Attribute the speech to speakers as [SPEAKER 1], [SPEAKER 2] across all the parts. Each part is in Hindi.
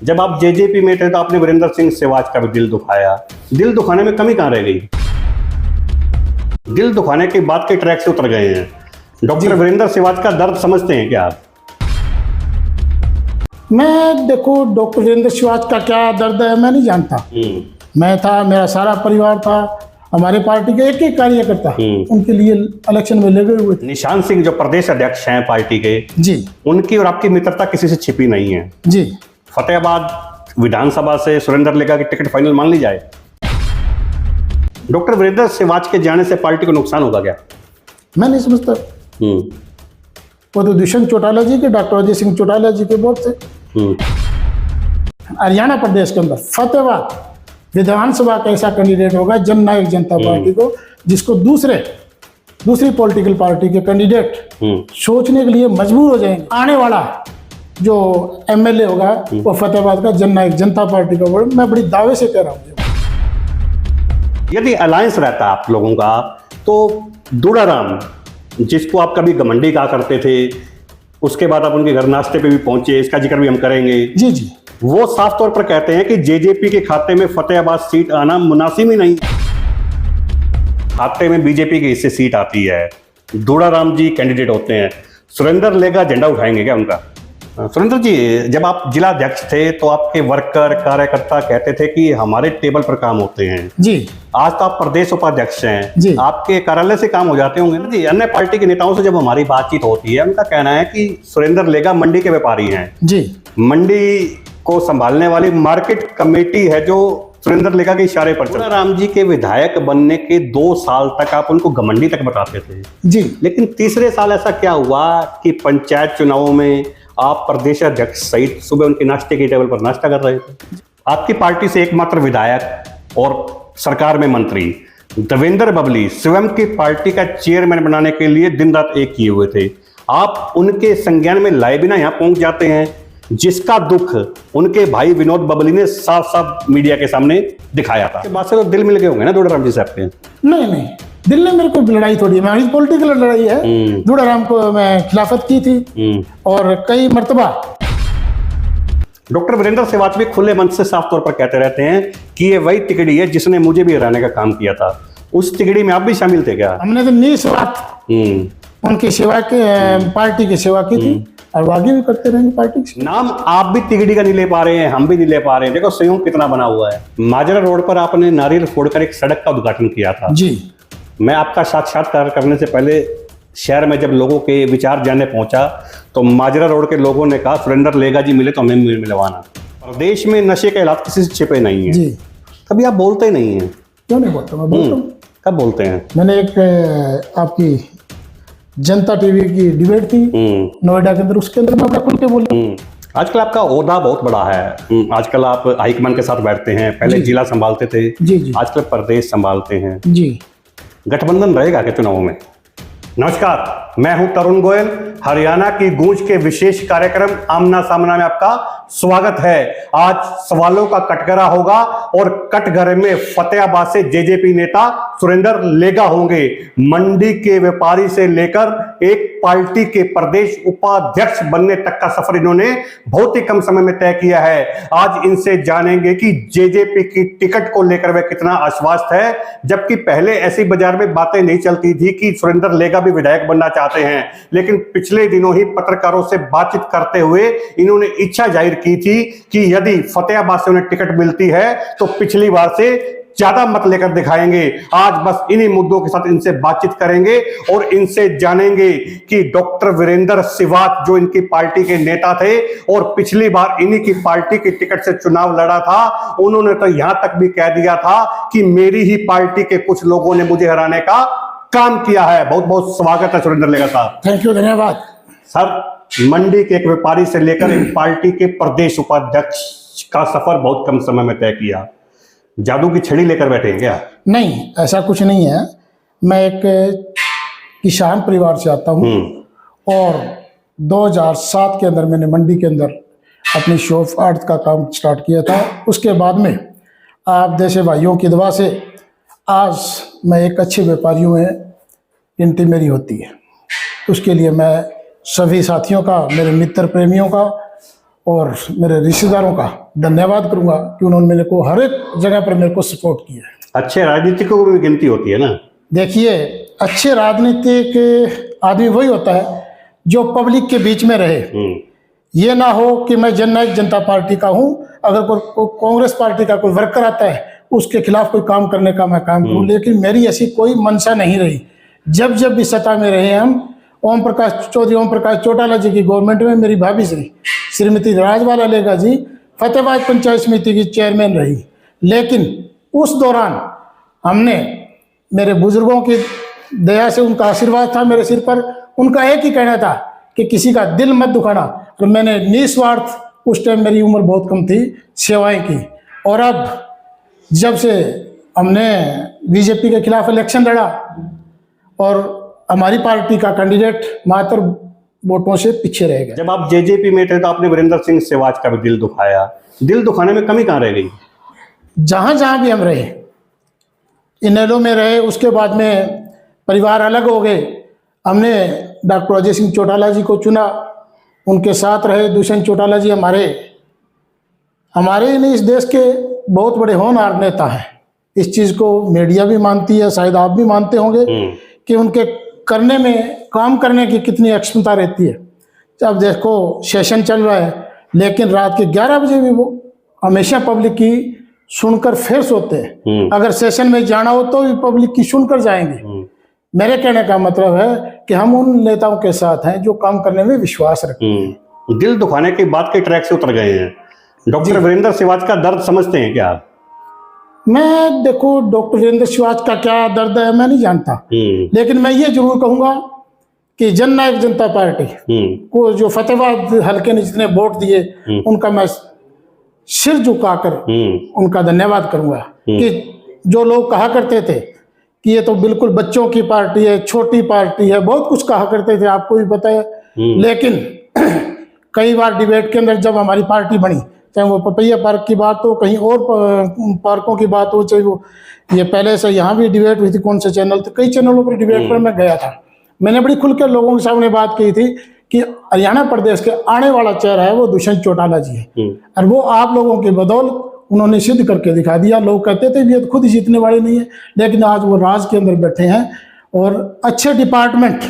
[SPEAKER 1] जब आप जेजेपी में थे तो आपने वीरेंद्र सिंह सेहवाग का भी दिल दुखाया। दिल दुखाने में कमी कहाँ रह गई? दिल दुखाने के बाद के ट्रैक से उतर गए हैं। डॉक्टर वीरेंद्र सेहवाग का दर्द समझते हैं क्या आप?
[SPEAKER 2] मैं देखो, डॉक्टर वीरेंद्र सेहवाग का क्या दर्द है मैं नहीं जानता। मैं था, मेरा सारा परिवार था, हमारे पार्टी के एक एक कार्यकर्ता उनके लिए इलेक्शन में लगे हुए थे।
[SPEAKER 1] निशान सिंह जो प्रदेश अध्यक्ष हैं पार्टी के,
[SPEAKER 2] जी,
[SPEAKER 1] उनकी और आपकी मित्रता किसी से छिपी नहीं है।
[SPEAKER 2] जी,
[SPEAKER 1] फतेहाबाद विधानसभा से सुरेंद्र लेगा की टिकट फाइनल मान ली जाए। डॉक्टर वीरेंद्र सेहवाग के जाने से पार्टी को नुकसान होगा क्या?
[SPEAKER 2] मैं नहीं समझता। वो तो दुष्यंत चौटाला जी के, डॉक्टर अजय सिंह चौटाला जी के वोट थे। हरियाणा प्रदेश के अंदर फतेहाबाद विधानसभा का ऐसा कैंडिडेट होगा जननायक जनता पार्टी को, जिसको दूसरी पॉलिटिकल पार्टी के कैंडिडेट सोचने के लिए मजबूर हो जाएंगे। आने वाला जो एमएलए होगा वो फतेहाबाद का जननायक जनता पार्टी का वोट, मैं बड़ी दावे से कह रहा हूँ।
[SPEAKER 1] यदि अलायंस रहता आप लोगों का तो दुड़ाराम, जिसको आप कभी घमंडी कहा करते थे, उसके बाद आप उनके घर नाश्ते पे भी पहुंचे, इसका जिक्र भी हम करेंगे।
[SPEAKER 2] जी जी,
[SPEAKER 1] वो साफ तौर पर कहते हैं कि जेजेपी के खाते में फतेहाबाद सीट आना मुनासिब ही नहीं। खाते में बीजेपी के हिस्से सीट आती है। दुड़ाराम जी कैंडिडेट होते हैं, सुरेंद्र लेगा झंडा उठाएंगे क्या उनका? सुरेंद्र जी, जब आप जिला अध्यक्ष थे तो आपके वर्कर कार्यकर्ता कहते थे कि हमारे टेबल पर काम होते हैं।
[SPEAKER 2] जी,
[SPEAKER 1] आज तो आप प्रदेश उपाध्यक्ष हैं
[SPEAKER 2] जी,
[SPEAKER 1] आपके कार्यालय से काम हो जाते होंगे ना जी। अन्य पार्टी के नेताओं से जब हमारी बातचीत होती है, उनका कहना है कि सुरेंद्र लेगा मंडी के व्यापारी हैं।
[SPEAKER 2] जी,
[SPEAKER 1] मंडी को संभालने वाली मार्केट कमेटी है जो सुरेंद्र लेगा के इशारे पर चल। राम जी के विधायक बनने के 2 साल तक आप उनको घमंडी तक बताते थे
[SPEAKER 2] जी,
[SPEAKER 1] लेकिन तीसरे साल ऐसा क्या हुआ कि पंचायत चुनावों में आप प्रदेश अध्यक्ष सहित सुबह उनके नाश्ते के टेबल पर नाश्ता कर रहे थे। आपकी पार्टी से एकमात्र विधायक और सरकार में मंत्री देवेंद्र बबली स्वयं की पार्टी का चेयरमैन बनाने के लिए दिन रात एक किए हुए थे। आप उनके संज्ञान में लाए बिना यहाँ पहुंच जाते हैं, जिसका दुख उनके भाई विनोद बबली ने साफ साफ मीडिया के सामने दिखाया था। बात से तो दिल मिल गए होंगे ना दुड़ाराम जी साहब के?
[SPEAKER 2] नहीं, दिल में मेरे को लड़ाई थोड़ी है, हमारी पॉलिटिकल लड़ाई है। दुड़ाराम को मैं खिलाफत की थी और कई मर्तबा।
[SPEAKER 1] डॉक्टर वीरेंद्र सेहवाग भी खुले मन से साफ तौर पर कहते रहते हैं कि ये वही तिगड़ी है जिसने मुझे भी हराने का काम किया था। उस तिगड़ी में आप भी शामिल थे क्या?
[SPEAKER 2] हमने तो निस्वार्थ उनकी सेवा के, पार्टी की सेवा की थी और आगे भी करते रहेंगे पार्टी की।
[SPEAKER 1] नाम आप भी तिगड़ी का नहीं ले पा रहे हैं, हम भी नहीं ले पा रहे हैं। देखो संयोग कितना बना हुआ है। माजरा रोड पर आपने नारियल फोड़कर एक सड़क का उद्घाटन किया था।
[SPEAKER 2] जी,
[SPEAKER 1] मैं आपका साक्षात्कार करने से पहले शहर में जब लोगों के विचार जानने पहुंचा तो माजरा रोड के लोगों ने कहा सुरेंद्र लेगा जी मिले तो हमें मिलवाना। प्रदेश में नशे के हालात किसी से छिपे नहीं है।
[SPEAKER 2] जी,
[SPEAKER 1] कभी आप बोलते नहीं हैं?
[SPEAKER 2] क्यों नहीं बोलता, मैं बोलता हूँ।
[SPEAKER 1] कब बोलते हैं?
[SPEAKER 2] मैंने एक आपकी जनता टीवी की डिबेट थी नोएडा के अंदर, उसके अंदर मैं अपना खुल के बोला।
[SPEAKER 1] आजकल आपका ओहदा बहुत बड़ा है। आजकल आप हाईकमान के साथ बैठते हैं, पहले जिला संभालते थे,
[SPEAKER 2] जी,
[SPEAKER 1] आजकल प्रदेश संभालते हैं।
[SPEAKER 2] जी,
[SPEAKER 1] गठबंधन रहेगा क्या चुनावों में? नमस्कार, मैं हूं तरुण गोयल। हरियाणा की गूंज के विशेष कार्यक्रम आमना सामना में आपका स्वागत है। आज सवालों का कटघरा होगा और कटघरे में फतेहाबाद से जेजेपी नेता सुरेंद्र लेगा होंगे। मंडी के व्यापारी से लेकर एक पार्टी के प्रदेश उपाध्यक्ष बनने तक का सफर इन्होंने बहुत ही कम समय में तय किया है। आज इनसे जानेंगे कि जेजेपी की टिकट को लेकर वे कितना आश्वस्त है, जबकि पहले ऐसी बाजार में बातें नहीं चलती थी कि सुरेंद्र लेगा भी विधायक बनना चाहते हैं। लेकिन पिछले दिनों ही पत्रकारों से बातचीत करते हुए इन्होंने इच्छा जाहिर की थी कि यदि फतेहाबाद से उन्हें टिकट मिलती है तो पिछली बार से ज्यादा मत लेकर दिखाएंगे। आज बस इन्हीं मुद्दों के साथ इनसे बातचीत करेंगे और इनसे जानेंगे कि डॉक्टर वीरेंद्र सेहवाग जो इनकी पार्टी के नेता थे और पिछली बार इन्हीं की पार्टी की टिकट से चुनाव लड़ा था, उन्होंने तो यहां तक भी कह दिया था कि मेरी ही पार्टी के कुछ लोगों ने मुझे हराने का काम किया है। बहुत बहुत स्वागत है सुरेंद्र लेगा साहब।
[SPEAKER 2] थैंक यू, धन्यवाद
[SPEAKER 1] सर। मंडी के एक व्यापारी से लेकर एक पार्टी के प्रदेश उपाध्यक्ष का सफर बहुत कम समय में तय किया। जादू की छड़ी लेकर बैठे हैं क्या?
[SPEAKER 2] नहीं, ऐसा कुछ नहीं है। मैं एक किसान परिवार से आता हूँ और 2007 के अंदर मैंने मंडी के अंदर अपनी शॉप आर्ट का काम स्टार्ट किया था। उसके बाद में आप जैसे भाइयों की दुआ से आज मैं एक अच्छे व्यापारियों में गिनती मेरी होती है। उसके लिए मैं सभी साथियों का, मेरे मित्र प्रेमियों का और मेरे रिश्तेदारों का धन्यवाद करूंगा कि उन्होंने मेरे को हर एक जगह पर मेरे को सपोर्ट किया है।
[SPEAKER 1] अच्छे राजनीतिकों की भी गिनती होती है ना।
[SPEAKER 2] देखिए, अच्छे राजनीतिक आदमी वही होता है जो पब्लिक के बीच में रहे। ये ना हो कि मैं जननायक जनता पार्टी का हूं, अगर कोई कांग्रेस पार्टी का कोई वर्कर आता है उसके खिलाफ कोई काम करने का मैं काम करूं, लेकिन मेरी ऐसी कोई मंशा नहीं रही। जब जब भी सत्ता में रहे हम, ओम प्रकाश चौटाला जी की गवर्नमेंट में मेरी भाभी श्रीमती राजबाला लेगा जी फतेहाबाद पंचायत समिति की चेयरमैन रही, लेकिन उस दौरान हमने, मेरे बुजुर्गों की दया से, उनका आशीर्वाद था मेरे सिर पर, उनका एक ही कहना था कि किसी का दिल मत दुखाना, और मैंने निस्वार्थ, उस टाइम मेरी उम्र बहुत कम थी, सेवाएं की। और अब जब से हमने बीजेपी के खिलाफ इलेक्शन लड़ा और हमारी पार्टी का कैंडिडेट मात्र वोटों से पीछे रह गया।
[SPEAKER 1] जब आप जेजेपी में थे तो आपने वीरेंद्र सिंह सेवाज का भी दिल दुखाया। दिल दुखाने में कमी कहाँ रह गई?
[SPEAKER 2] जहाँ जहाँ भी हम रहे, इनेलो में रहे, उसके बाद में परिवार अलग हो गए, हमने डॉक्टर अजय सिंह चौटाला जी को चुना, उनके साथ रहे। दुष्यंत चौटाला जी हमारे नहीं, इस देश के बहुत बड़े होनहार नेता हैं। इस चीज़ को मीडिया भी मानती है, शायद आप भी मानते होंगे कि उनके करने में, काम करने की कितनी क्षमता रहती है। अब देखो सेशन चल रहा है, लेकिन रात के 11 बजे भी वो हमेशा पब्लिक की सुनकर फिर सोते हैं। अगर सेशन में जाना हो तो भी पब्लिक की सुनकर जाएंगे। मेरे कहने का मतलब है कि हम उन नेताओं के साथ हैं जो काम करने में विश्वास रखते हैं।
[SPEAKER 1] दिल दुखाने के बाद के ट्रैक से उतर गए हैं। डॉक्टर वीरेंद्र सिवाज का दर्द समझते हैं क्या?
[SPEAKER 2] मैं, देखो, डॉक्टर वीरेंद्र सिवाज का क्या दर्द है मैं नहीं जानता, लेकिन मैं ये जरूर कहूंगा कि जननायक जनता पार्टी को जो फतेहाबाद हल्के ने जितने वोट दिए, उनका मैं सिर झुकाकर उनका धन्यवाद करूंगा। कि जो लोग कहा करते थे कि ये तो बिल्कुल बच्चों की पार्टी है, छोटी पार्टी है, बहुत कुछ कहा करते थे, आपको भी पता है, लेकिन कई बार डिबेट के अंदर जब हमारी पार्टी बनी, चाहे वो पपैया पार्क की बात हो, कहीं और पार्कों की बात हो, चाहे वो, ये पहले से यहाँ भी डिबेट हुई थी, कौन से चैनल थे, कई चैनलों पर डिबेट पर मैं गया था। मैंने बड़ी खुलकर लोगों के सामने बात की थी कि हरियाणा प्रदेश के आने वाला चेहरा है वो दुष्यंत चौटाला जी है, और वो आप लोगों के बदौलत उन्होंने सिद्ध करके दिखा दिया। लोग कहते थे ये तो खुद जीतने वाले नहीं है, लेकिन आज वो राज के अंदर बैठे हैं और अच्छे डिपार्टमेंट,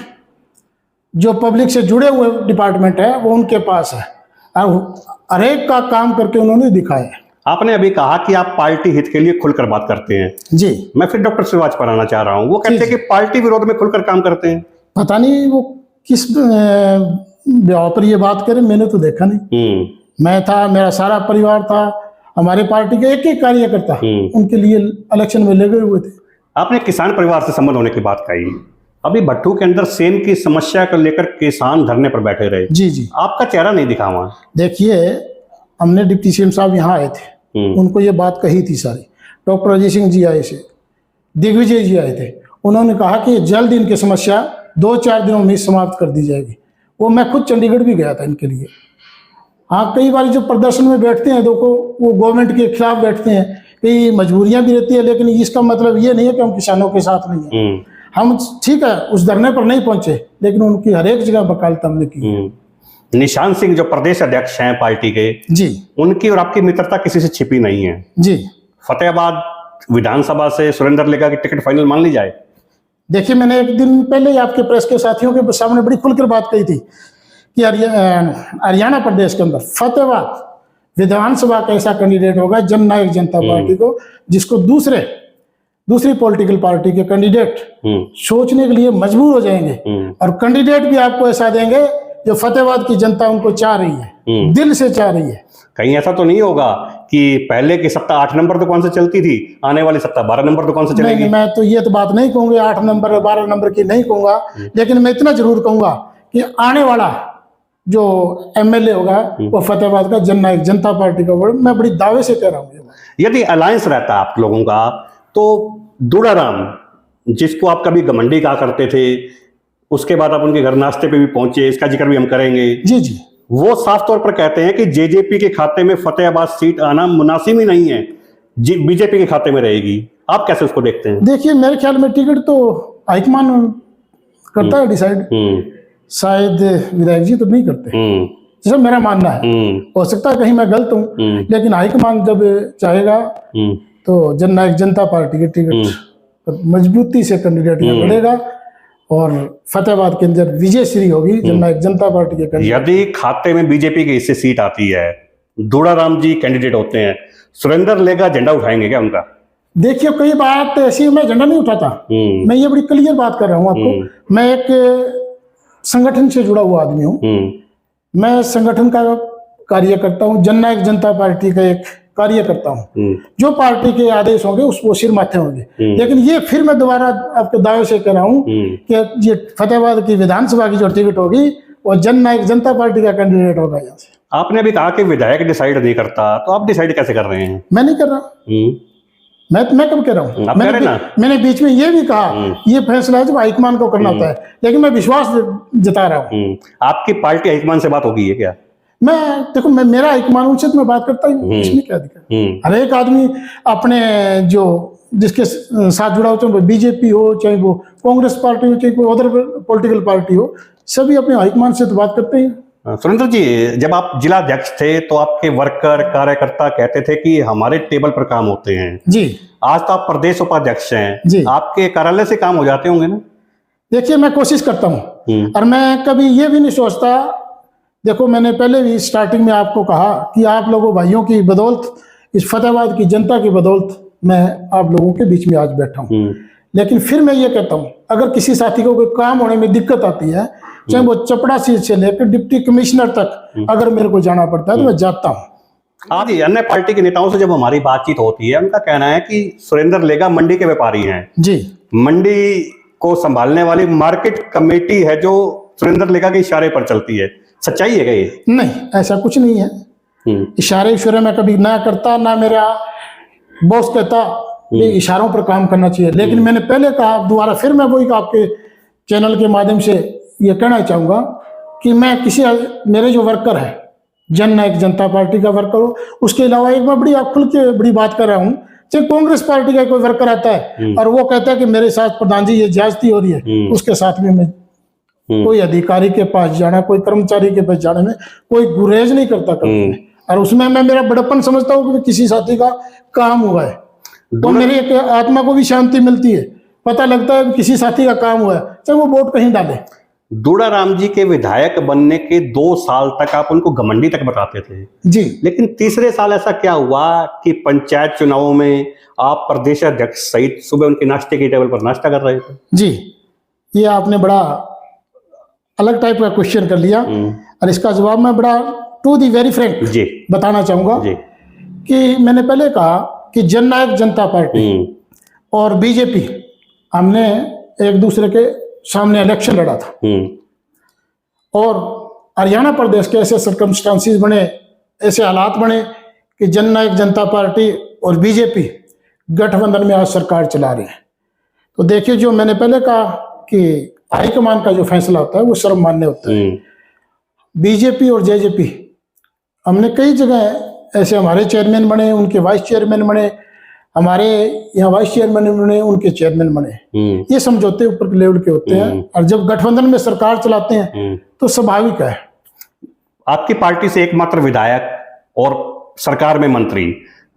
[SPEAKER 2] जो पब्लिक से जुड़े हुए डिपार्टमेंट है, वो उनके पास है, और हर एक का काम करके उन्होंने दिखाया है।
[SPEAKER 1] आपने अभी कहा कि आप पार्टी हित के लिए खुलकर बात करते हैं
[SPEAKER 2] जी।
[SPEAKER 1] मैं फिर डॉक्टर सिवाज पर आना चाह रहा हूँ। वो कहते हैं कि पार्टी विरोध में खुलकर काम करते हैं।
[SPEAKER 2] पता नहीं वो किस ब्याह पर ये बात करें, मैंने तो देखा नहीं। मैं था, मेरा सारा परिवार था, हमारे पार्टी के एक एक कार्यकर्ता उनके लिए इलेक्शन में लगे हुए थे।
[SPEAKER 1] आपने किसान परिवार से संबंध होने की बात कही। अभी भट्टू के अंदर सेम की समस्या को लेकर किसान धरने पर बैठे रहे।
[SPEAKER 2] जी जी।
[SPEAKER 1] आपका चेहरा नहीं दिखा वहां।
[SPEAKER 2] देखिए, हमने डिप्टी सीएम साहब यहाँ आए थे, उनको ये बात कही थी सारी। डॉक्टर अजय सिंह जी आए थे, दिग्विजय जी आए थे, उन्होंने कहा कि जल्द इनकी समस्या 2-4 दिनों में समाप्त कर दी जाएगी। वो मैं खुद चंडीगढ़ भी गया था इनके लिए। हाँ, कई बार जो प्रदर्शन में बैठते हैं, देखो वो गवर्नमेंट के खिलाफ बैठते हैं, कई मजबूरियां भी रहती है, लेकिन इसका मतलब ये नहीं है कि हम किसानों के साथ नहीं हैं। हम, ठीक है, उस धरने पर नहीं पहुंचे, लेकिन उनकी हर एक जगह वकालत हमने की।
[SPEAKER 1] निशान सिंह जो प्रदेश अध्यक्ष हैं पार्टी के, जी, उनकी और आपकी मित्रता किसी से छिपी नहीं है। जी। फतेहाबाद विधानसभा से सुरेंद्र लेगा की टिकट फाइनल मान ली जाए?
[SPEAKER 2] देखिए, मैंने एक दिन पहले आपके प्रेस के साथियों के सामने बड़ी खुलकर बात कही थी कि हरियाणा प्रदेश के अंदर फतेहाबाद विधानसभा का ऐसा कैंडिडेट होगा जननायक जनता पार्टी को, जिसको दूसरी पॉलिटिकल पार्टी के कैंडिडेट सोचने के लिए मजबूर हो जाएंगे, और कैंडिडेट भी आपको ऐसा देंगे जो फतेहाबाद की जनता उनको चाह रही है, दिल से चाह रही है।
[SPEAKER 1] कहीं ऐसा तो नहीं होगा कि पहले की सत्ता 8 नंबर दुकान से चलती थी, आने वाली सत्ता 12 नंबर दुकान से चलेगी?
[SPEAKER 2] नहीं, मैं तो ये तो बात नहीं कहूंगा, 8 नंबर 12 नंबर की नहीं कहूंगा, लेकिन मैं इतना जरूर कहूंगा कि आने वाला जो एमएलए होगा वो फतेहाबाद का जननायक जनता पार्टी का, मैं बड़ी दावे से कह रहा हूँ।
[SPEAKER 1] यदि अलायंस रहता आप लोगों का, तो दुड़ाराम, जिसको आप कभी घमंडी कहा करते थे, उसके बाद आप उनके घर नाश्ते पे भी पहुंचे, इसका जिक्र भी हम करेंगे।
[SPEAKER 2] जी जी।
[SPEAKER 1] वो साफ तौर पर कहते हैं कि जेजेपी के खाते में फतेहाबाद सीट आना मुनासिब ही नहीं है, बीजेपी के खाते में रहेगी। आप कैसे उसको देखते हैं?
[SPEAKER 2] देखिए, मेरे ख्याल में टिकट तो हाईकमान करता है डिसाइड, शायद विधायक जी तो नहीं करते। जैसा मेरा मानना है। हो सकता है कहीं मैं गलत हूँ, लेकिन हाईकमान जब चाहेगा तो जननायक जनता पार्टी के टिकट पर मजबूती से कैंडिडेट लड़ेगा और फतेहाबाद के अंदर विजयश्री होगी जननायक जनता पार्टी के कैंडिडेट।
[SPEAKER 1] यदि खाते में बीजेपी की इससे सीट आती है, दूड़ाराम जी कैंडिडेट होते हैं, सुरेंद्र लेगा झंडा उठाएंगे क्या उनका?
[SPEAKER 2] देखिए, कोई बात ऐसी मैं झंडा नहीं उठाता, मैं ये बड़ी क्लियर बात कर रहा हूँ आपको। मैं एक संगठन से जुड़ा हुआ आदमी हूँ, मैं संगठन का कार्य करता हूँ, जननायक जनता पार्टी का एक कार्य करता हूँ। जो पार्टी के आदेश होंगे उसको सिर माथे होंगे। लेकिन ये फिर मैं दोबारा आपके दावे से कह रहा हूँ कि ये फतेहाबाद की विधानसभा की जो टिकट होगी वो जननायक जनता पार्टी का कैंडिडेट होगा। यहाँ से
[SPEAKER 1] आपने अभी कहा कि विधायक डिसाइड नहीं करता, तो आप डिसाइड कैसे कर रहे हैं?
[SPEAKER 2] मैं नहीं कर रहा। मैं कब कह रहा हूँ? मैंने बीच में ये भी कहा ये फैसला है जो हाईकमान को करना होता है, लेकिन मैं विश्वास जता रहा हूँ।
[SPEAKER 1] आपकी पार्टी हाईकमान से बात होगी है क्या?
[SPEAKER 2] देखो मैं मेरा हाईकमान उनसे तो मैं बात करता हूँ, इसमें क्या दिक्कत? हर एक आदमी अपने जो जिसके साथ जुड़ा हो, चाहे बीजेपी हो, चाहे वो कांग्रेस पार्टी हो, चाहे कोई अदर पॉलिटिकल पार्टी हो, सभी अपने हाईकमान से तो बात करते हैं।
[SPEAKER 1] सुरेंद्र जी, जब आप जिला अध्यक्ष थे तो आपके वर्कर कार्यकर्ता कहते थे कि हमारे टेबल पर काम होते हैं
[SPEAKER 2] जी।
[SPEAKER 1] आज तो आप प्रदेश उपाध्यक्ष हैं
[SPEAKER 2] जी,
[SPEAKER 1] आपके कार्यालय से काम हो जाते होंगे ना?
[SPEAKER 2] देखिए, मैं कोशिश करता हूँ और मैं कभी ये भी नहीं सोचता। देखो, मैंने पहले भी स्टार्टिंग में आपको कहा कि आप लोगों भाइयों की बदौलत, इस फतेहाबाद की जनता की बदौलत मैं आप लोगों के बीच में आज बैठा हूँ। लेकिन फिर मैं ये कहता हूँ, अगर किसी साथी को कोई काम होने में दिक्कत आती है, चाहे वो चपड़ा सीट से लेकर डिप्टी कमिश्नर तक अगर मेरे को जाना पड़ता है तो मैं जाता हूँ।
[SPEAKER 1] आज अन्य पार्टी के नेताओं से जब हमारी बातचीत होती है, उनका कहना है कि सुरेंद्र लेगा मंडी के व्यापारी हैं
[SPEAKER 2] जी, मंडी
[SPEAKER 1] को संभालने वाली मार्केट कमेटी है जो सुरेंद्र लेगा के इशारे पर चलती है। सच्चाई है क्या ये?
[SPEAKER 2] नहीं, ऐसा कुछ नहीं है। इशारे में कभी ना करता, ना मेरा बॉस कहता इशारों पर काम करना चाहिए। लेकिन मैंने पहले कहा, दोबारा फिर मैं वही आपके चैनल के माध्यम से ये कहना चाहूंगा कि मैं मेरे जो वर्कर है, जननायक जनता पार्टी का वर्कर हो, उसके अलावा एक मैं बड़ी खुल के बड़ी बात कर रहा हूँ, चाहे कांग्रेस पार्टी का कोई वर्कर आता है और वो कहता है कि मेरे साथ प्रधान जी ये ज्यादती हो रही है, उसके साथ में मैं कोई अधिकारी के पास जाना, कोई कर्मचारी के पास जाने में कोई गुरेज नहीं करता कभी। और उसमें मैं मेरा बड़प्पन समझता हूँ कि किसी साथी का काम हुआ है तो मेरी एक आत्मा को भी शांति मिलती है, पता लगता है कि किसी साथी का काम हुआ है, चाहे वो वोट कहीं डाले।
[SPEAKER 1] दूड़ाराम जी के विधायक बनने के 2 साल तक आप उनको घमंडी तक बताते थे
[SPEAKER 2] जी,
[SPEAKER 1] लेकिन तीसरे साल ऐसा क्या हुआ कि पंचायत चुनावों में आप प्रदेश अध्यक्ष सहित सुबह उनके नाश्ते के टेबल पर नाश्ता कर रहे थे?
[SPEAKER 2] जी, ये आपने बड़ा अलग टाइप का क्वेश्चन कर लिया और इसका जवाब मैं बड़ा टू दी वेरी फ्रैंक जी बताना चाहूंगा जी। कि मैंने पहले कहा कि जननायक जनता पार्टी और बीजेपी हमने एक दूसरे के सामने इलेक्शन लड़ा था और हरियाणा प्रदेश के ऐसे सर्कमस्टांसिस बने, ऐसे हालात बने कि जननायक जनता पार्टी और बीजेपी गठबंधन में आज सरकार चला रहे हैं। तो देखिए, जो मैंने पहले कहा कि हाईकमान का जो फैसला होता है वो सर्वमान्य होता है। बीजेपी और जेजेपी हमने कई जगह ऐसे हमारे चेयरमैन बने, उनके वाइस चेयरमैन बने, हमारे यहाँ वाइस चेयरमैन बने, उनके चेयरमैन बने। ये समझौते ऊपर लेवल के होते हैं और जब गठबंधन में सरकार चलाते हैं तो स्वाभाविक है।
[SPEAKER 1] आपकी पार्टी से एकमात्र विधायक और सरकार में मंत्री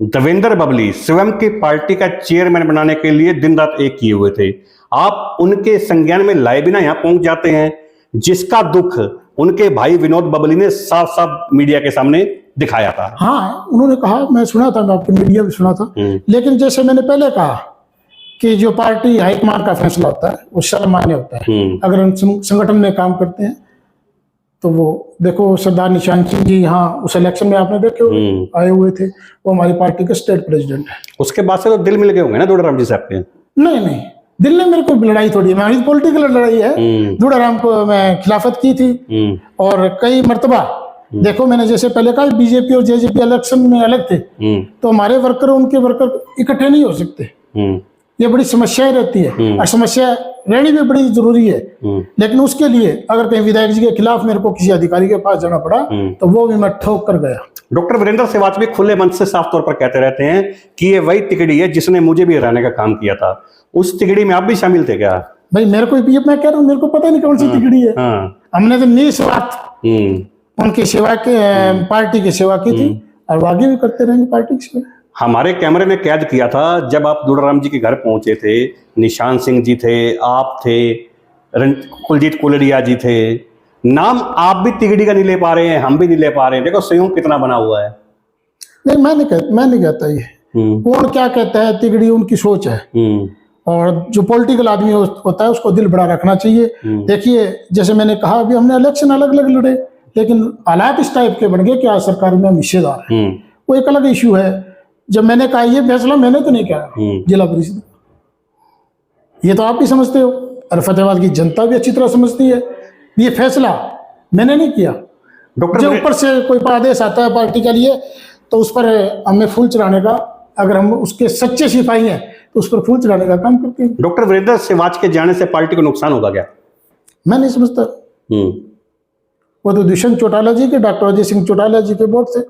[SPEAKER 1] देवेंद्र बबली स्वयं की पार्टी का चेयरमैन बनाने के लिए दिन रात एक किए हुए थे। आप उनके संज्ञान में लाए बिना यहाँ पहुंच जाते हैं, जिसका दुख उनके भाई विनोद बबली ने साफ साफ मीडिया के सामने दिखाया था।
[SPEAKER 2] हाँ, उन्होंने कहा, मैं सुना था, मैं आपके मीडिया में सुना था। लेकिन जैसे मैंने पहले कहा कि जो पार्टी हाईकमान का फैसला होता है वो सर्वमान्य होता है। अगर हम संगठन में काम करते हैं तो वो देखो, सरदार निशान सिंह जी यहाँ उस इलेक्शन में आपने देखे आए हुए थे, वो हमारी पार्टी के स्टेट प्रेसिडेंट है।
[SPEAKER 1] उसके बाद से तो दिल मिल गए होंगे ना दूड़ाराम जी साहब के?
[SPEAKER 2] नहीं, दिल ने मेरे को लड़ाई थोड़ी है, हमारी पॉलिटिकल लड़ाई है। दूड़ाराम को मैं खिलाफत की थी और कई मर्तबा देखो, मैंने जैसे पहले कहा बीजेपी और जेजेपी इलेक्शन में अलग थे तो हमारे वर्कर उनके वर्कर इकट्ठे नहीं हो सकते, ये बड़ी समस्याएं रहती है और समस्या रहनी भी बड़ी जरूरी है। लेकिन उसके लिए अगर कहीं विधायक जी के खिलाफ मेरे को किसी अधिकारी के पास जाना पड़ा तो वो भी मैं ठोक कर गया।
[SPEAKER 1] डॉक्टर वीरेंद्र सहवाग भी खुले मन से साफ तौर पर कहते रहते हैं कि ये वही तिकड़ी है जिसने मुझे भी हराने का काम किया था। उस तिकड़ी में आप भी शामिल थे क्या? भाई
[SPEAKER 2] मेरे को मैं कह रहा हूँ, मेरे को पता नहीं कौन सी तिकड़ी है। हमने तो निस्वार्थ उनकी सेवा के पार्टी की सेवा की थी और वो आगे भी करते रहेंगे पार्टी की सेवा।
[SPEAKER 1] हमारे कैमरे ने कैद किया था जब आप दुलाराम जी के घर पहुंचे थे, निशान सिंह जी थे, आप थे, कुलजीत कुलरिया जी थे। नाम आप भी तिगड़ी का नहीं ले पा रहे हैं, हम भी नहीं ले पा रहे हैं। देखो संयोग कितना बना हुआ है।
[SPEAKER 2] नहीं, मैं नहीं कहता ये। कौन क्या कहता है, तिगड़ी उनकी सोच है। और जो पॉलिटिकल आदमी होता है उसको दिल बड़ा रखना चाहिए। देखिए, जैसे मैंने कहा, अभी हमने इलेक्शन अलग अलग लड़े, लेकिन हालात इस टाइप के बन गए कि आज सरकार में हम हिस्सेदार हैं। वो एक अलग इश्यू है। जब मैंने कहा, ये फैसला मैंने तो नहीं किया जिला परिषद, ये तो आप भी समझते हो और फतेहाबाद की जनता भी अच्छी तरह समझती है। ये फैसला मैंने नहीं किया। जब ऊपर से कोई आदेश आता है पार्टी के लिए तो उस पर हमें फूल चढ़ाने का, अगर हम उसके सच्चे सिपाही हैं तो उस पर फूल चढ़ाने का काम करते हैं।
[SPEAKER 1] डॉक्टर वीरेंद्र सिवाच के जाने से पार्टी को नुकसान होगा क्या?
[SPEAKER 2] मैं नहीं समझता। वो तो दुष्यंत चौटाला जी के, डॉक्टर अजय सिंह चौटाला जी के वोट थे।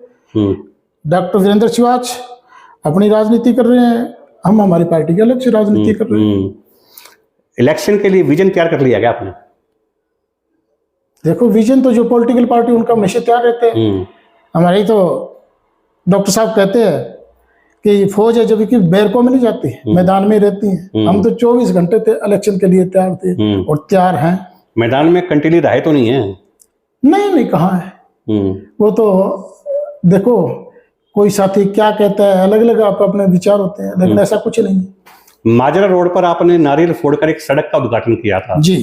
[SPEAKER 2] डॉक्टर वीरेंद्र सिवाच अपनी राजनीति कर रहे हैं, हम हमारी पार्टी के अलग से राजनीति कर रहे हैं।
[SPEAKER 1] इलेक्शन के लिए विजन तैयार कर लिया क्या आपने?
[SPEAKER 2] देखो, विजन तो जो पॉलिटिकल पार्टी उनका हमेशा तैयार रहते हैं। हमारे तो डॉक्टर साहब कहते हैं कि फौज है जब कि बैरकों में नहीं जाती, मैदान में रहती है। हम तो 24 घंटे इलेक्शन के लिए तैयार थे और तैयार हैं। मैदान
[SPEAKER 1] में कंटिन्यू रहे तो नहीं है?
[SPEAKER 2] नहीं, कहाँ है। वो तो देखो, कोई साथी क्या कहता है, अलग अलग आप अपने विचार होते हैं, लेकिन ऐसा कुछ नहीं है।
[SPEAKER 1] माजरा रोड पर आपने नारियल फोड़कर एक सड़क का उद्घाटन किया था
[SPEAKER 2] जी।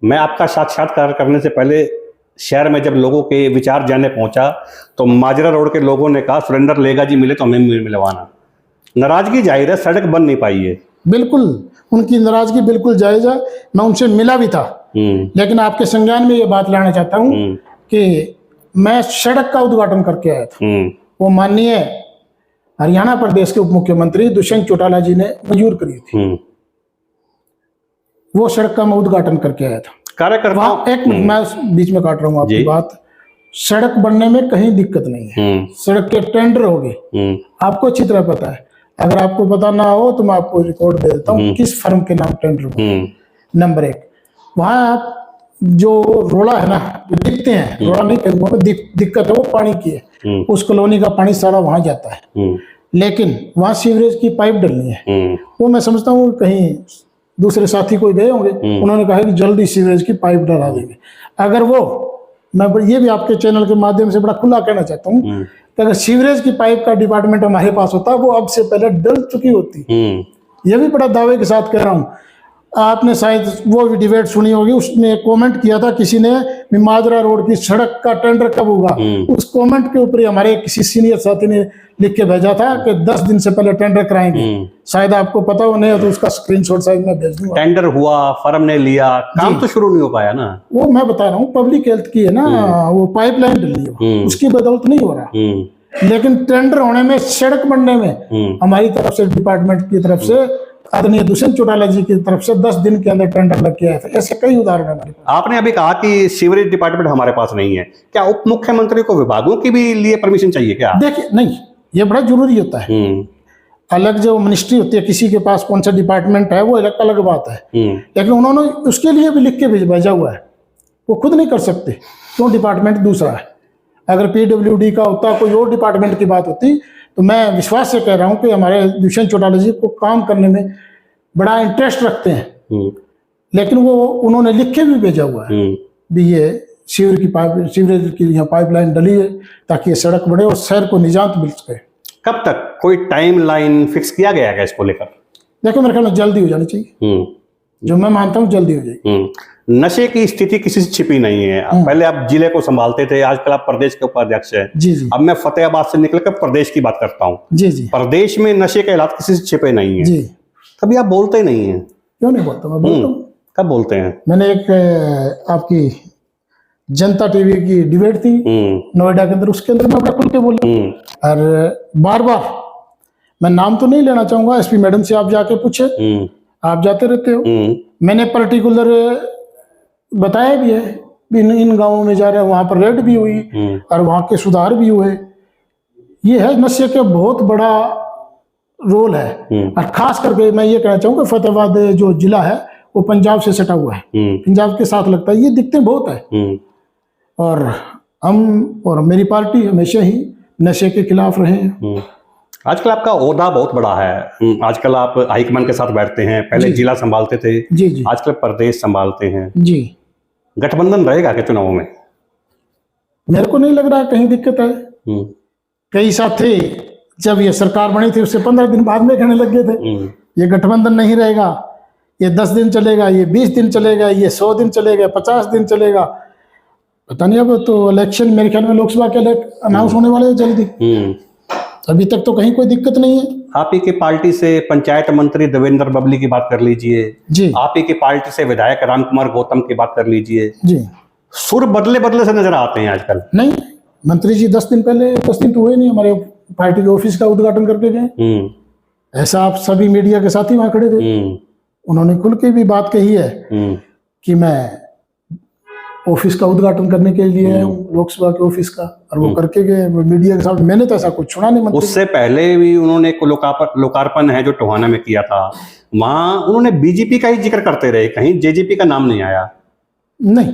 [SPEAKER 1] मैं आपका साक्षात्कार करने से पहले शहर में जब लोगों के विचार जानने पहुंचा तो माजरा रोड के लोगों ने कहा, सुरेंद्र लेगा जी मिले तो हमें मिलवाना। नाराजगी जाहिर है, सड़क बन नहीं पाई है।
[SPEAKER 2] बिल्कुल, उनकी नाराजगी बिल्कुल जायज है। मैं उनसे मिला भी था, लेकिन आपके संज्ञान में ये बात लाना चाहता हूँ कि मैं सड़क का उद्घाटन करके आया था। वो माननीय हरियाणा प्रदेश के उप मुख्यमंत्री दुष्यंत चौटाला जी ने मंजूर करी थी। वो सड़क का मैं उद्घाटन करके आया था।
[SPEAKER 1] कार्यकर्ता
[SPEAKER 2] एक मिनट, मैं बीच में काट रहा हूँ आपकी बात। सड़क बनने में कहीं दिक्कत नहीं है। सड़क के टेंडर हो गए, आपको अच्छी तरह पता है। अगर आपको पता ना हो तो मैं आपको रिकॉर्ड दे देता हूँ किस फर्म के नाम टेंडर हुए। नंबर 1, वहां आप जो रोड़ा है ना, जो दिखते हैं, रोड़ा नहीं कहूँगा, दिक्कत है वो पानी की है। उस कॉलोनी का पानी सारा वहां जाता है, लेकिन वहां सीवरेज की पाइप डलनी है। वो मैं समझता हूँ कहीं दूसरे साथी कोई गए होंगे, उन्होंने कहा कि जल्दी सीवरेज की पाइप डला देंगे। अगर वो, मैं ये भी आपके चैनल के माध्यम से बड़ा खुला कहना चाहता हूँ कि अगर सीवरेज की पाइप का डिपार्टमेंट हमारे पास होता, वो अब से पहले डल चुकी होती। ये भी बड़ा दावे के साथ कह रहा हूँ। आपने शायद वो भी डिबेट सुनी होगी, उसमें कमेंट किया था किसी ने, माजरा रोड की सड़क का टेंडर कब होगा। उस कमेंट के ऊपर हमारे किसी सीनियर साथी ने लिख के भेजा था कि 10 दिन से पहले टेंडर कराएंगे। शायद आपको पता हो, नहीं तो उसका स्क्रीनशॉट शायद मैं भेज दूंगा।
[SPEAKER 1] टेंडर हुआ, फर्म ने लिया, काम तो शुरू नहीं हो पाया ना।
[SPEAKER 2] वो मैं बता रहा हूँ, पब्लिक हेल्थ की है ना, वो पाइपलाइन डली है, उसकी बदौलत नहीं हो रहा। लेकिन टेंडर होने में, सड़क बनने में हमारी तरफ से, डिपार्टमेंट की तरफ से, आदरणीय दुष्यंत चौटाला जी की तरफ से 10 दिन के अंदर टेंडर लग गया था। ऐसे कई उदाहरण है हमारे पास।
[SPEAKER 1] आपने अभी कहा कि सीवरेज डिपार्टमेंट हमारे पास नहीं है, क्या उप मुख्यमंत्री को विभागों की भी लिए परमिशन चाहिए क्या?
[SPEAKER 2] देखिए, नहीं, ये बड़ा जरूरी होता है। अलग जो मिनिस्ट्री होती है, किसी के पास कौन सा डिपार्टमेंट है, वो अलग अलग बात है। लेकिन उन्होंने उसके लिए भी लिख के भेजा हुआ है, वो खुद नहीं कर सकते, क्यों? डिपार्टमेंट दूसरा है। अगर PWD का होता, कोई और डिपार्टमेंट की बात होती, तो मैं विश्वास से कह रहा हूं कि हमारे दुष्यंत चौटाला जी को काम करने में बड़ा इंटरेस्ट रखते हैं। लेकिन वो उन्होंने लिख के भी भेजा हुआ है भी ये सीवरेज की यहाँ पाइपलाइन डली है ताकि ये सड़क बढ़े और शहर को निजात मिल सके।
[SPEAKER 1] कब तक कोई टाइम लाइन फिक्स किया गया है इसको लेकर?
[SPEAKER 2] देखो, मेरे ख्याल में जल्दी हो जानी चाहिए। जो मैं मानता हूँ जल्दी हो जाएगी।
[SPEAKER 1] नशे की स्थिति किसी से छिपी नहीं है। पहले आप जिले को संभालते थे, आजकल आप प्रदेश के उपाध्यक्ष हैं।
[SPEAKER 2] जी जी।
[SPEAKER 1] अब मैं फतेहाबाद से निकलकर प्रदेश की बात करता हूँ।
[SPEAKER 2] जी जी।
[SPEAKER 1] प्रदेश में नशे के हालात किसी से छिपे नहीं है।
[SPEAKER 2] जी।
[SPEAKER 1] कभी आप बोलते नहीं है?
[SPEAKER 2] क्यों नहीं बोलता? मैं बोलता हूँ।
[SPEAKER 1] कब बोलते हैं?
[SPEAKER 2] मैंने एक आपकी जनता टीवी की डिबेट थी नोएडा के अंदर, उसके अंदर मैं अपना खुल के बोला। और बार बार मैं नाम तो नहीं लेना चाहूंगा, SP मैडम से आप जाके पूछे, आप जाते रहते हो। मैंने पर्टिकुलर बताया भी है, इन गांवों में जा रहे हैं, वहां पर रेड भी हुई और वहां के सुधार भी हुए। ये है नशे का बहुत बड़ा रोल है। और खास करके मैं ये कहना चाहूंगा, फतेहाबाद जो जिला है वो पंजाब से सटा हुआ है, पंजाब के साथ लगता है, ये दिक्कतें बहुत है। और हम और मेरी पार्टी हमेशा ही नशे के खिलाफ रहे हैं।
[SPEAKER 1] आजकल आपका ओहदा बहुत बड़ा है। आजकल आप हाईकमान के साथ बैठते हैं, पहले
[SPEAKER 2] जी।
[SPEAKER 1] जिला संभालते थे,
[SPEAKER 2] जी जी
[SPEAKER 1] आजकल प्रदेश संभालते हैं।
[SPEAKER 2] जी।
[SPEAKER 1] गठबंधन रहेगा क्या चुनाव में?
[SPEAKER 2] मेरे को नहीं लग रहा कहीं दिक्कत है। कई साथी जब ये सरकार बनी थी उससे 15 दिन बाद में कहने लग गए थे ये गठबंधन नहीं रहेगा, ये 10 दिन चलेगा, ये 20 दिन चलेगा, ये 100 दिन चलेगा, 50 दिन चलेगा। पता नहीं, अब तो इलेक्शन मेरे ख्याल में लोकसभा के अनाउंस होने वाले हैं जल्दी। अभी तक तो कहीं कोई दिक्कत नहीं है।
[SPEAKER 1] आप ही की पार्टी से पंचायत मंत्री देवेंद्र बबली की बात कर लीजिए
[SPEAKER 2] जी।
[SPEAKER 1] आप ही की पार्टी से विधायक रामकुमार गौतम की बात कर लीजिए।
[SPEAKER 2] जी।
[SPEAKER 1] सुर बदले बदले से नजर आते हैं आजकल।
[SPEAKER 2] नहीं, मंत्री जी 10 दिन पहले, 10 दिन तो हुए नहीं, हमारे पार्टी के ऑफिस का उद्घाटन करके गए। ऐसा आप सभी मीडिया के साथ ही वहां खड़े थे। उन्होंने खुल के भी बात कही है कि मैं ऑफिस का उद्घाटन करने के लिए आया हूं, लोकसभा के ऑफिस का, और वो करके गए मीडिया के साथ। मैंने तो ऐसा कुछ सुना नहीं।
[SPEAKER 1] उससे पहले भी उन्होंने एक लोकार्पण है जो टोहाना में किया था, वहां उन्होंने बीजेपी का ही जिक्र करते रहे, कहीं जेजेपी का नाम नहीं आया।
[SPEAKER 2] नहीं,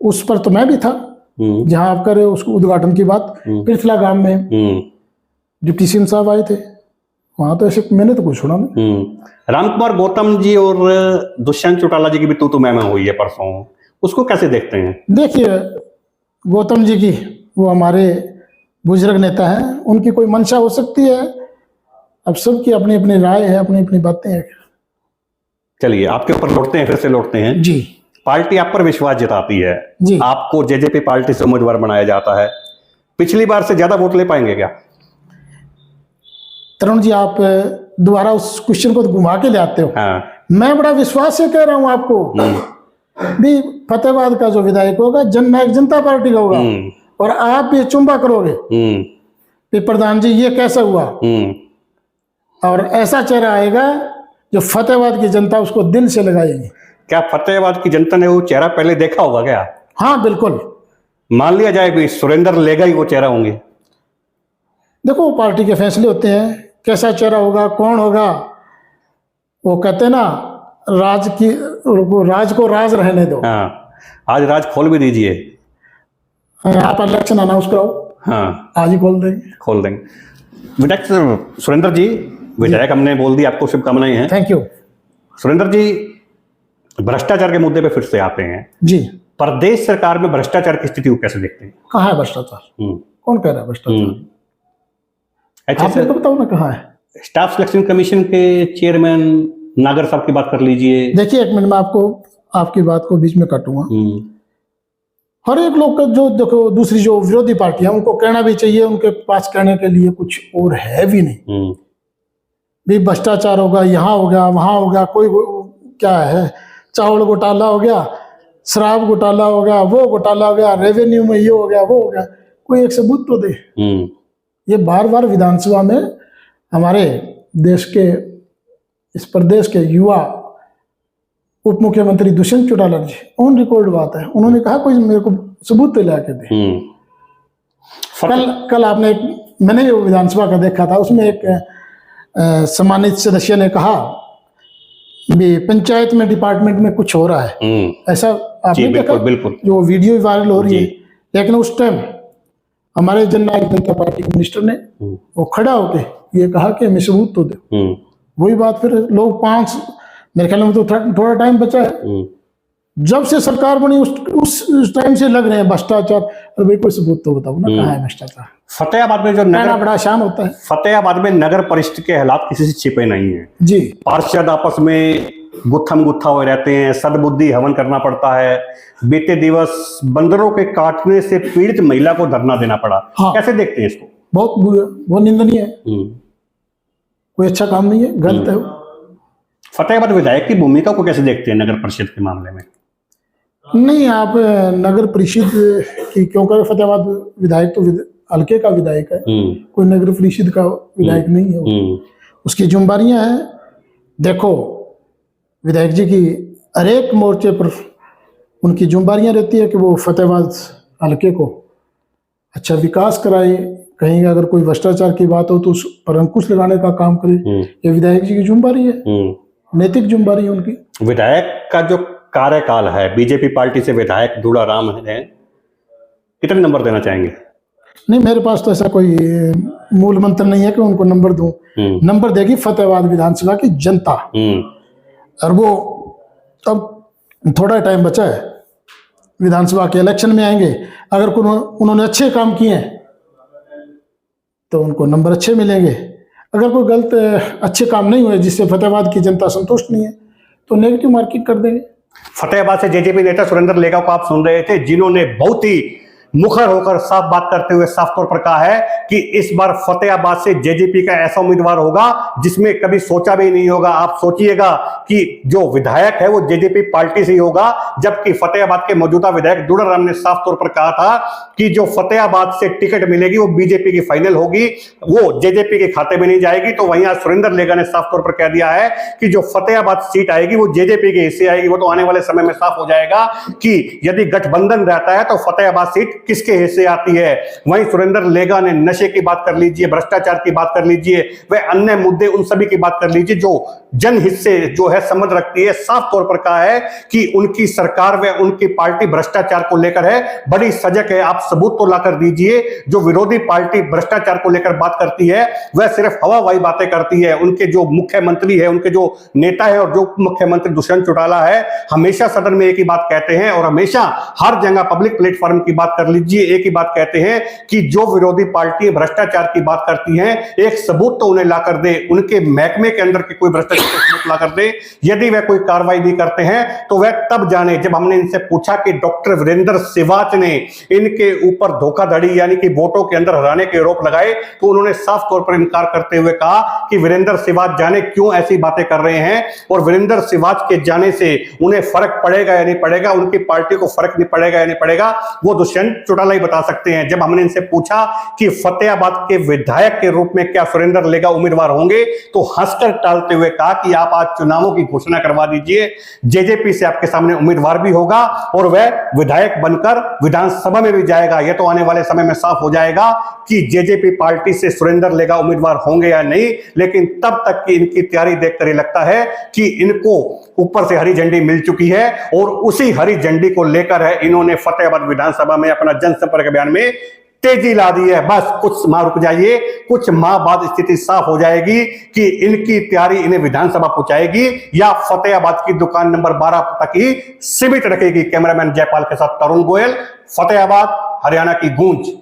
[SPEAKER 2] उस पर तो मैं भी था जहां आप कर रहे हो उसको उद्घाटन की बात। पृथला गांव में डिप्टी सीएम साहब आए थे, वहां तो ऐसे मैंने तो कुछ सुना नहीं।
[SPEAKER 1] रामकुमार गौतम जी और दुष्यंत चौटाला जी की भी तू मैं हुई है परसों, उसको कैसे देखते हैं?
[SPEAKER 2] देखिए, गौतम जी की, वो हमारे बुजुर्ग नेता हैं, उनकी कोई मंशा हो सकती है। अब सबकी अपनी अपनी राय है, अपनी अपनी बातें हैं।
[SPEAKER 1] चलिए आपके ऊपर लौटते हैं, फिर से लौटते हैं
[SPEAKER 2] जी।
[SPEAKER 1] पार्टी आप पर विश्वास जताती है
[SPEAKER 2] जी।
[SPEAKER 1] आपको जेजेपी पार्टी से उम्मीदवार बनाया जाता है, पिछली बार से ज्यादा वोट ले पाएंगे क्या?
[SPEAKER 2] तरुण जी, आप दोबारा उस क्वेश्चन को घुमा के ले आते हो।
[SPEAKER 1] हाँ।
[SPEAKER 2] मैं बड़ा विश्वास से कह रहा हूं आपको भी, फतेहाबाद का जो विधायक होगा जननायक जनता पार्टी का होगा, और आप भी चुंबा करोगे कि प्रधान जी ये कैसा हुआ, और ऐसा चेहरा आएगा जो फतेहाबाद की जनता उसको दिल से लगाएगी।
[SPEAKER 1] क्या फतेहाबाद की जनता ने वो चेहरा पहले देखा होगा क्या?
[SPEAKER 2] हाँ बिल्कुल।
[SPEAKER 1] मान लिया जाए भी सुरेंद्र लेगा ही वो चेहरा होंगे।
[SPEAKER 2] देखो, पार्टी के फैसले होते हैं, कैसा चेहरा होगा, कौन होगा। वो कहते हैं ना, राज को राज रहने दो।
[SPEAKER 1] हाँ, आज राज खोल भी दीजिए।
[SPEAKER 2] आप इलेक्शन अनाउंस कराओ।
[SPEAKER 1] हाँ,
[SPEAKER 2] आज ही खोल देंगे।
[SPEAKER 1] विधायक सुरेंद्र जी, विधायक हमने बोल दी, आपको शुभकामनाएं हैं।
[SPEAKER 2] Thank you.
[SPEAKER 1] सुरेंद्र जी, भ्रष्टाचार के मुद्दे पे फिर से आते हैं
[SPEAKER 2] जी।
[SPEAKER 1] प्रदेश सरकार में भ्रष्टाचार की स्थिति को कैसे देखते हैं?
[SPEAKER 2] कहाँ है भ्रष्टाचार? कौन कह रहा है भ्रष्टाचार?
[SPEAKER 1] अच्छा,
[SPEAKER 2] आप तो बताओ ना कहाँ है।
[SPEAKER 1] स्टाफ सिलेक्शन कमीशन के चेयरमैन नागर साहब की बात कर लीजिए।
[SPEAKER 2] देखिए, एक मिनट में आपकी बात को बीच में काटूंगा। हर एक लोग का जो, देखो, दूसरी जो विरोधी पार्टियां, उनको कहना भी चाहिए, उनके पास कहने के लिए कुछ और है भी नहीं। भी भ्रष्टाचार होगा, यहाँ हो गया, वहां हो गया, कोई क्या है, चावल घोटाला हो गया, शराब घोटाला हो गया, वो घोटाला हो गया, रेवेन्यू में ये हो गया, वो हो गया, कोई एक सबूत तो दे। ये बार बार विधानसभा में हमारे देश के, इस प्रदेश के युवा उप मुख्यमंत्री दुष्यंत चौटाला जी, ऑन रिकॉर्ड बात है, उन्होंने कहा कोई मेरे को सबूत तो ला के दे। कल आपने मैंने जो विधानसभा का देखा था, उसमें एक सम्मानित सदस्य ने कहा भी पंचायत में, डिपार्टमेंट में कुछ हो रहा है, ऐसा आपने देखा?
[SPEAKER 1] बिल्कुल।
[SPEAKER 2] जो वीडियो वायरल हो रही है, लेकिन उस टाइम हमारे जननायक जनता पार्टी के मिनिस्टर ने वो खड़ा होके ये कहा कि हमें सबूत तो दे। वही बात फिर लोग 5, मेरे ख्याल में तो थोड़ा टाइम बचा है, जब से सरकार बनी उस टाइम से लग रहे हैं भ्रष्टाचार। और भाई कोई सबूत तो बताओ ना, कहाँ है भ्रष्टाचार?
[SPEAKER 1] फतेहाबाद में जो
[SPEAKER 2] नगर बड़ा आसान होता है।
[SPEAKER 1] फतेहाबाद में नगर परिषद के हालात किसी से छिपे नहीं है
[SPEAKER 2] जी।
[SPEAKER 1] पार्षद आपस में गुत्थम गुत्था हुए रहते हैं, सद्बुद्धि हवन करना पड़ता है। बीते दिवस बंदरों के काटने से पीड़ित महिला को धरना देना पड़ा।
[SPEAKER 2] हाँ।
[SPEAKER 1] कैसे देखते हैं इसको?
[SPEAKER 2] बहुत निंदनीय है, कोई अच्छा काम नहीं है, गलत है।
[SPEAKER 1] फतेहाबाद विधायक की भूमिका को कैसे देखते हैं नगर परिषद के मामले में?
[SPEAKER 2] नहीं, आप नगर परिषद की क्यों करें? फतेहाबाद विधायक तो हल्के का विधायक है, कोई नगर परिषद का विधायक नहीं है। उसकी जिम्मेदारियां हैं। देखो, विधायक जी की हर एक मोर्चे पर उनकी जिम्मेदारियां रहती है कि वो फतेहाबाद हल्के को अच्छा विकास कराए, कहीं अगर कोई भ्रष्टाचार की बात हो तो उस पर अंकुश लगाने का काम करे। ये विधायक जी की जिम्मेदारी है, नैतिक जिम्मेदारी है उनकी।
[SPEAKER 1] विधायक का जो कार्यकाल है, बीजेपी पार्टी से विधायक दूला राम है, कितने नंबर देना चाहेंगे?
[SPEAKER 2] नहीं, मेरे पास तो ऐसा कोई मूल मंत्र नहीं है कि उनको नंबर दूं। नंबर देगी फतेहाबाद विधानसभा की जनता। और वो अब थोड़ा टाइम बचा है, विधानसभा के इलेक्शन में आएंगे। अगर उन्होंने अच्छे काम किए हैं तो उनको नंबर अच्छे मिलेंगे। अगर कोई गलत अच्छे काम नहीं हुए जिससे फतेहाबाद की जनता संतुष्ट नहीं है तो नेगेटिव मार्किंग कर देंगे।
[SPEAKER 1] फतेहाबाद से जेजेपी नेता सुरेंद्र लेगा को आप सुन रहे थे, जिन्होंने बहुत ही मुखर होकर साफ बात करते हुए साफ तौर पर कहा है कि इस बार फतेहाबाद से जेजेपी का ऐसा उम्मीदवार होगा जिसमें कभी सोचा भी नहीं होगा। आप सोचिएगा कि जो विधायक है वो जेजेपी पार्टी से ही होगा, जबकि फतेहाबाद के मौजूदा विधायक दुडर राम ने साफ तौर पर कहा था कि जो फतेहाबाद से टिकट मिलेगी वो बीजेपी की फाइनल होगी, वो जेजेपी के खाते में नहीं जाएगी। तो वहीं आज सुरेंद्र लेगा ने साफ तौर पर कह दिया है कि जो फतेहाबाद सीट आएगी वो जेजेपी के हिस्से आएगी। वो तो आने वाले समय में साफ हो जाएगा कि यदि गठबंधन रहता है तो फतेहाबाद सीट किसके हिस्से आती है। वहीं सुरेंद्र लेगा ने नशे की बात कर लीजिए, भ्रष्टाचार की बात कर लीजिए, वह अन्य मुद्दे उन सभी की बात कर लीजिए जो जन हिस्से जो है संबंध रखती है। साफ तौर पर कहा है कि उनकी सरकार व उनकी पार्टी भ्रष्टाचार को लेकर है बड़ी सजग है। आप सबूत तो लाकर दीजिए। जो विरोधी पार्टी भ्रष्टाचार को लेकर बात करती है वह सिर्फ हवाबाजी बातें करती है। उनके जो मुख्यमंत्री है, उनके जो नेता है और जो मुख्यमंत्री दुष्यंत चौटाला है, हमेशा सदन में एक ही बात कहते हैं और हमेशा हर जगह पब्लिक प्लेटफॉर्म की बात कर लीजिए, एक ही बात कहते हैं कि जो विरोधी पार्टी भ्रष्टाचार की बात करती हैं एक सबूत तो उन्हें लाकर दे, उनके महकमे के अंदर के कोई भ्रष्टाचार सबूत लाकर दे। यदि वह कोई कार्रवाई नहीं करते हैं तो वह तब जाने। जब हमने इनसे पूछा कि डॉक्टर वीरेंद्र सिवाच ने इनके ऊपर धोखाधड़ी यानी कि वोटों के अंदर हराने के आरोप लगाए तो उन्होंने साफ तौर पर इनकार करते हुए कहा कि वीरेंद्र सिवाच जाने क्यों ऐसी बातें कर रहे हैं और वीरेंद्र सिवाच के जाने से उन्हें फर्क पड़ेगा या नहीं पड़ेगा, उनकी पार्टी को फर्क नहीं पड़ेगा या नहीं पड़ेगा, वो दुष्यंत चौटाला ही बता सकते हैं। जब हमने इनसे पूछा कि फतेहाबाद के विधायक के रूप में क्या सुरेंद्र लेगा उम्मीदवार होंगे तो हंसकर टालते हुए कहा कि आप आज चुनावों की घोषणा करवा दीजिए, जेजेपी से आपके सामने उम्मीदवार भी होगा और वह विधायक बनकर विधानसभा में भी जाएगा। यह तो आने वाले समय में साफ हो जाएगा कि जेजेपी पार्टी से सुरेंद्र लेगा उम्मीदवार होंगे या नहीं। लेकिन तब तक की इनकी तैयारी देखकर ये लगता है कि इनको ऊपर से हरी झंडी मिल चुकी है और उसी हरी झंडी को लेकर है इन्होंने फतेहाबाद विधानसभा में अपना जनसंपर्क अभियान में तेजी ला दी है। बस कुछ माह रुक जाइए, कुछ माह बाद स्थिति साफ हो जाएगी कि इनकी तैयारी इन्हें विधानसभा पहुंचाएगी या फतेहाबाद की दुकान नंबर 12 तक ही सीमित रखेगी। कैमरामैन जयपाल के साथ तरुण गोयल, फतेहाबाद, हरियाणा की गूंज।